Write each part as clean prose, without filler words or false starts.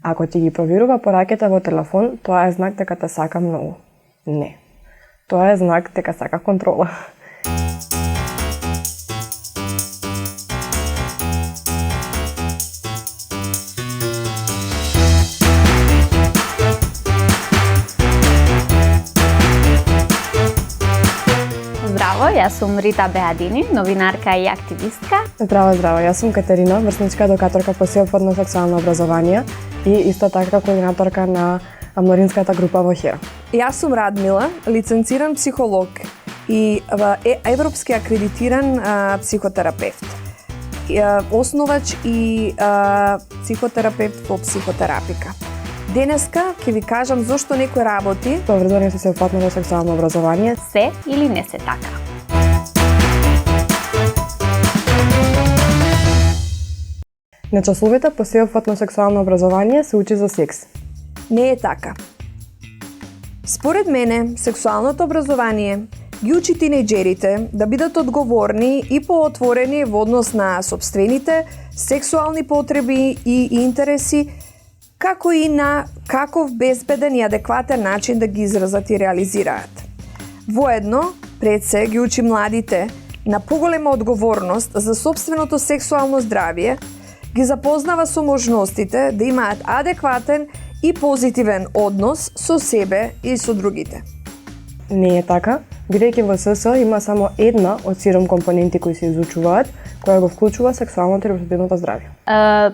Ако ти ги проверува пораките во телефон, тоа е знак дека те сака многу. Не. Тоа е знак дека сака контрола. Здраво, јас сум Рита Беадини, новинарка и активистка. Здраво, јас сум Катерина, врсничка едукаторка по сеопфатно сексуално образование и исто така координаторка на младинската група во ХЕР. Јас сум Радмила, лиценциран психолог и европски акредитиран психотерапевт. Основач и психотерапевт во психотерапика. Денеска ќе ви кажам зошто некој работи поврзани со сеопфатно сексуално образование. Се или не се така? На часовите по сеопфатно сексуално образование се учи за секс. Не е така. Според мене, сексуалното образование ги учи тинејџерите да бидат одговорни и поотворени во однос на сопствените сексуални потреби и интереси, како и на каков безбеден и адекватен начин да ги изразат и реализираат. Воедно, пред се ги учи младите на поголема одговорност за сопственото сексуално здравје, ги запознава со можностите да имаат адекватен и позитивен однос со себе и со другите. Не е така, бидејќи во СС има само една од 7 компоненти кои се изучуваат, која го вклучува сексуалното и репродуктивното здравје.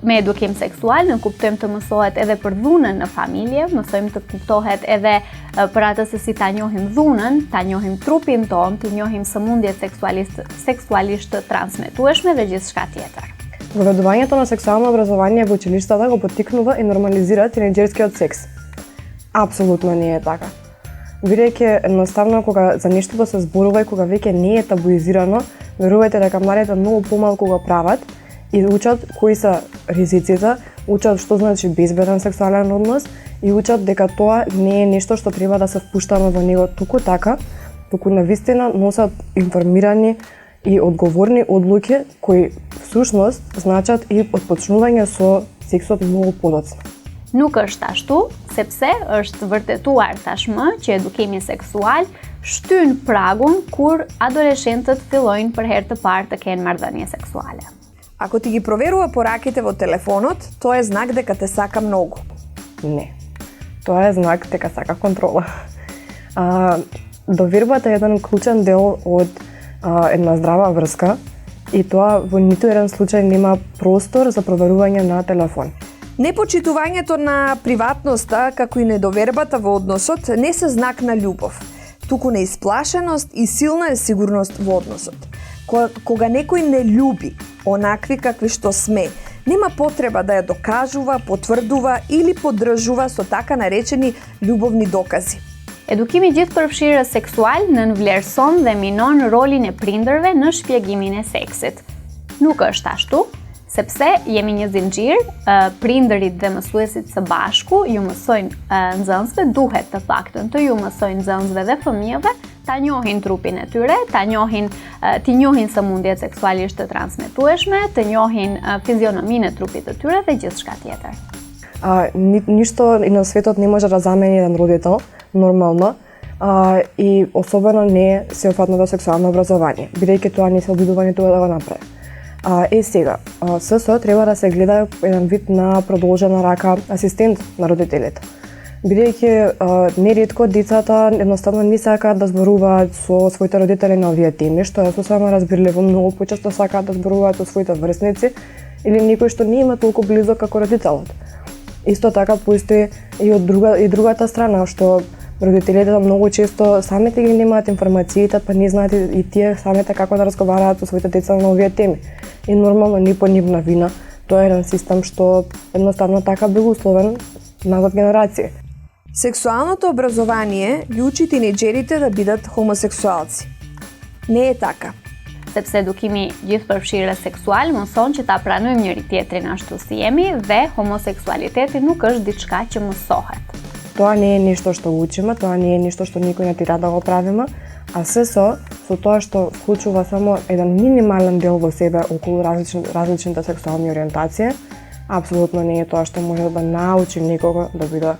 Me edukim seksual, në kuptojmë të mësohet edhe për dhunën në familje, mësojmë të kuptohet edhe për atë se si ta njohim dhunën, ta njohim trupin ton, të njohim sëmundjet seksualisht të transmetueshme dhe gjithçka tjetër. Воведувањето на сексуално образование во училиштата го поттикнува и нормализира тинејџерскиот секс. Апсолутно не е така. Бидејќи едноставно кога за нештото се зборува и кога веќе не е табуизирано, верувајте дека младите многу помалку го прават и учат кои се ризиците, учат што значи безбеден сексуален однос и учат дека тоа не е нешто што треба да се впуштаме во него туку навистина носат информирани и одговорни одлуки кои всушност значат и отпочнување со сексот многу подоцна. Nuk është ashtu, sepse është vërtetuar tashmë që edukimi seksual shtyn pragun kur adoleshentët fillojnë për herë të parë të kenë marrëdhënie seksuale. Ако ти ги проверува пораките во телефонот, тоа е знак дека те сака многу. Не. Тоа е знак дека сака контрола. Довербата е еден клучен дел од една здрава врска и тоа во ниту еден случај нема простор за проверување на телефон. Непочитувањето на приватноста, како и недовербата во односот, не се знак на љубов, туку на исплашеност и силна сигурност во односот. Кога некој не љуби онакви какви што сме, нема потреба да ја докажува, потврдува или поддржува со така наречени љубовни докази. Edukimi gjithëpërfshirës seksual nënvlerëson dhe minon rolin e prindërve në shpjegimin e seksit. Nuk është ashtu, sepse jemi një zinxhir, prindërit dhe mësuesit së bashku ju mësojnë nxënësve, duhet të paktën të ju mësojnë nxënësve dhe fëmijëve ta njohin trupin e tyre, t'i njohin sëmundjet seksualisht të transmetueshme, të njohin fizionominë e trupit të tyre dhe gjithçka tjetër. Ништо и на светот не може да замени еден родител, нормално, и особено не сеопфатното сексуално образование, бидејќи тоа не се обидување тоа да го направи. Сега, СС треба да се гледа еден вид на продолжена рака асистент на родителите. Бидејќи неретко децата едноставно не сакаат да зборуваат со своите родители на овие теми, што е сосема разбирливо, многу почесто сакаат да зборуваат со своите врсници или некој што не има толку близок како родителот. Исто така постои и другата страна, што родителите многу често самите ги немаат информациите, па не знаат и тие самите како да разговараат со своите деца на овие теми. И нормално не по нивна вина, тоа е еден систем што едноставно така бил условен назад генерации. Сексуалното образование ги учи тинејџерите да бидат хомосексуалци. Не е така. Sepse edukimi gjithëpërfshirës seksual mëson që ta pranojmë njëri tjetrin ashtu si jemi dhe homoseksualiteti nuk është diçka që mësohet. Тоа не е нешто што учиме, тоа не е нешто што никој не тира да го правиме, а СС со тоа што вклучува само еден минимален дел во себе околу различните сексуални ориентации, апсолутно не е тоа што може да научи некого да биде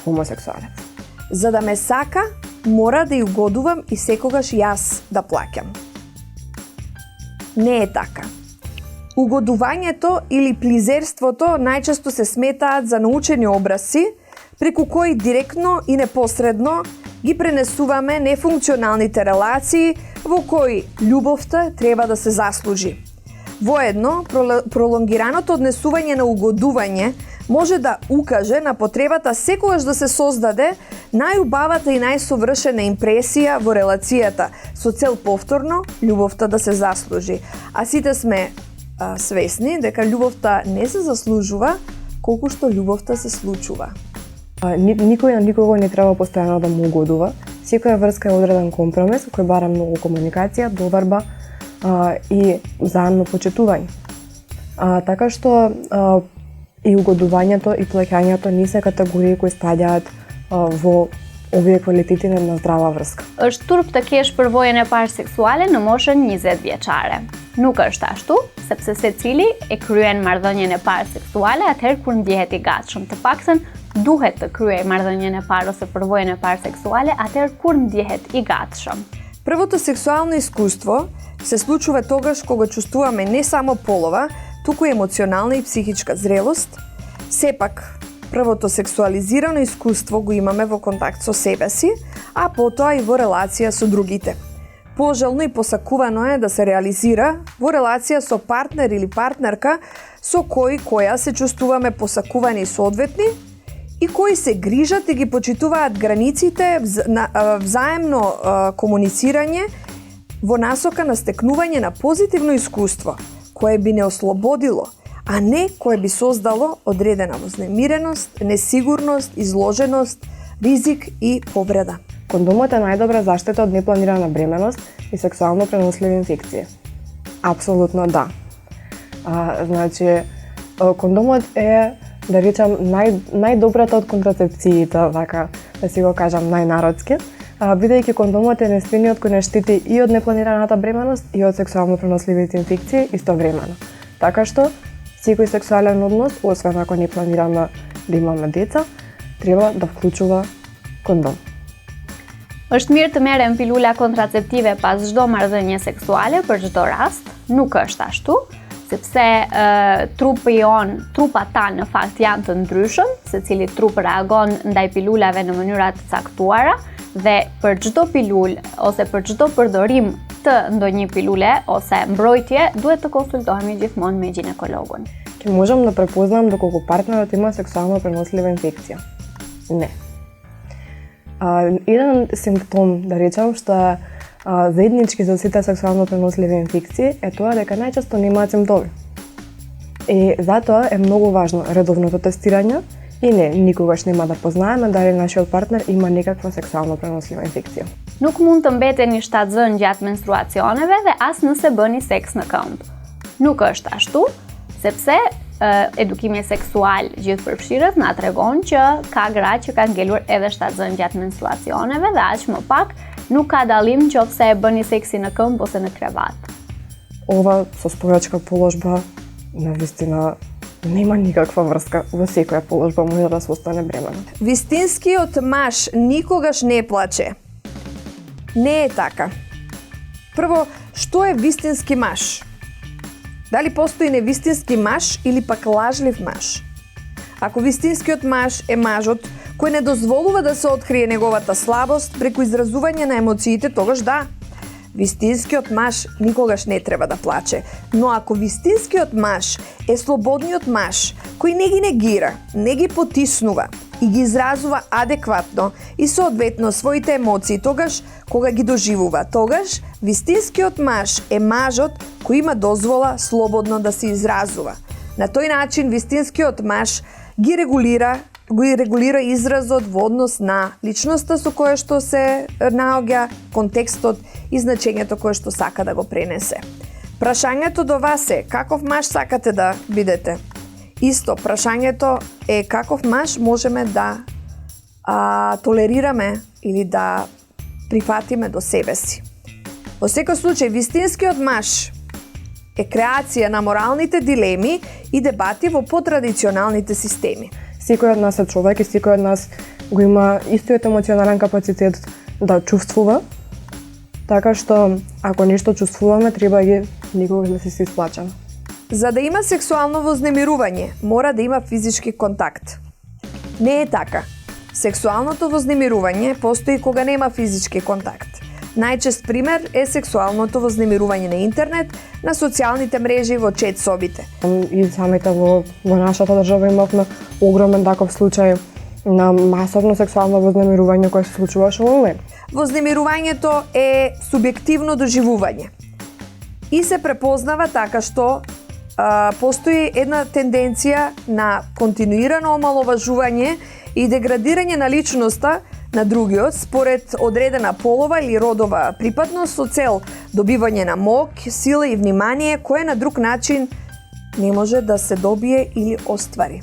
хомосексуалец. За да ме сака, мора да ја угодувам и секогаш јас да плаќам. Не е така. Угодувањето или плизерството најчесто се сметаат за научени образци, преку кои директно и непосредно ги пренесуваме нефункционалните релации во кои љубовта треба да се заслужи. Воедно, пролонгираното однесување на угодување може да укаже на потребата секогаш да се создаде најубавата и најсовршена импресија во релацијата, со цел повторно љубовта да се заслужи. А сите сме свесни дека љубовта не се заслужува, колку што љубовта се случува. Никој на никого не треба постојано да му угодува. Секоја врска е одреден компромис кој бара многу комуникација, доверба и заемно почитување. Така што и угодувањето и плаќањето не се категории кои спаѓаат во овие квалитети на една здрава врска. Është turp të kesh përvojën e parë seksuale në moshën 20 vjeçare. Nuk është ashtu, sepse secili e kryen marrëdhënien e parë seksuale atëherë kur ndjehet i gatshëm. Të paktën duhet të kryej marrëdhënien e parë ose përvojën e parë seksuale atëherë kur ndjehet i gatshëm. Првото сексуално искуство се случува тогаш кога чувствуваме не само полова, туку и емоционална и психичка зрелост. Сепак, првото сексуализирано искуство го имаме во контакт со себе си, а потоа и во релација со другите. Пожелно и посакувано е да се реализира во релација со партнер или партнерка со која се чувствуваме посакувани и соодветни и кои се грижат и ги почитуваат границите на взаемно комуницирање во насока на стекнување на позитивно искуство, кое би не ослободило, а не кое би создало одредена вознемиреност, несигурност, изложеност, ризик и повреда. Кондомот е најдобра заштита од непланирана бременост и сексуално преносливи инфекции. Апсолутно да. Значи, кондомот е, да речам, најдобрата од контрацепциите, така да си го кажам најнародски, бидејќи кондомот е единствениот кој не штити и од непланираната бременост и од сексуално преносливите инфекции истовремено. Така што, секој сексуален однос, освен ако не планираме да имаме деца, треба да вклучува кондом. Është mirë të merren pilula kontraceptive pas çdo marrëdhënie seksuale për çdo rast, nuk është ashtu, sepse trupat tanë në fakt janë të ndryshëm, secili trup reagon ndaj pilulave në mënyra të caktuara dhe për çdo pilulë ose për çdo përdorim të ndonjë pilule ose mbrojtje duhet të konsultohemi gjithmonë me ginekologun. Ке можам да препознам доколку партнерот има сексуално пренослива инфекција? Не. Еден симптом, да речам, што е заеднички за сите сексуално преносливи инфекции е тоа дека најчесто немаат симптоми. И затоа е многу важно редовното тестирање и никогаш нема да познаеме дали нашиот партнер има некаква сексуално пренослива инфекција. Nuk mund të mbeteni shtatzën gjatë menstruacioneve dhe as nëse bëni seks në këmbë. Nuk është ashtu, sepse edukimi seksual gjithëpërfshirës na tregon që ka gra që kanë ngelur edhe shtatzën gjatë menstruacioneve dhe aq më pak nuk ka dallim qofse e bëni seksi në këmbë ose në krevat. Ова со спорачка положба навистина нема никаква врска, во секоја положба може да се остане бремена. Вистинскиот маж никогаш не плаче. Не е така. Прво, што е вистински маж? Дали постои невистински маж или пак лажлив маж? Ако вистинскиот маж е мажот кој не дозволува да се открие неговата слабост преку изразување на емоциите, тогаш да. Вистинскиот маж никогаш не треба да плаче, но ако вистинскиот маж е слободниот маж кој не ги негира, не ги потиснува и ги изразува адекватно и соодветно своите емоции тогаш кога ги доживува, тогаш вистинскиот маж е мажот кој има дозвола слободно да се изразува. На тој начин вистинскиот маж ги регулира изразот во однос на личноста со која што се наоѓа, контекстот и значењето кое што сака да го пренесе. Прашањето до вас е каков маж сакате да бидете? Исто, прашањето е каков маж можеме да толерираме или да прифатиме до себе си. Во секој случај, вистинскиот маж е креација на моралните дилеми и дебати во потрадиционалните системи. Секој од нас е човек и секој од нас го има истиот емоционален капацитет да чувствува, така што ако нешто чувствуваме, треба ги никогаш да се исплачаме. За да има сексуално вознемирување, мора да има физички контакт. Не е така. Сексуалното вознемирување постои кога нема физички контакт. Најчест пример е сексуалното вознемирување на интернет, на социјалните мрежи, во чет собите. И самите во нашата држава имавме огромен таков случај на масовно сексуално вознемирување кое се случуваше онлайн. Вознемирувањето е субјективно доживување и се препознава така што постои една тенденција на континуирано омаловажување и деградирање на личноста на другиот според одредена полова или родова припадност со цел добивање на моќ, сила и внимание кое на друг начин не може да се добие или оствари.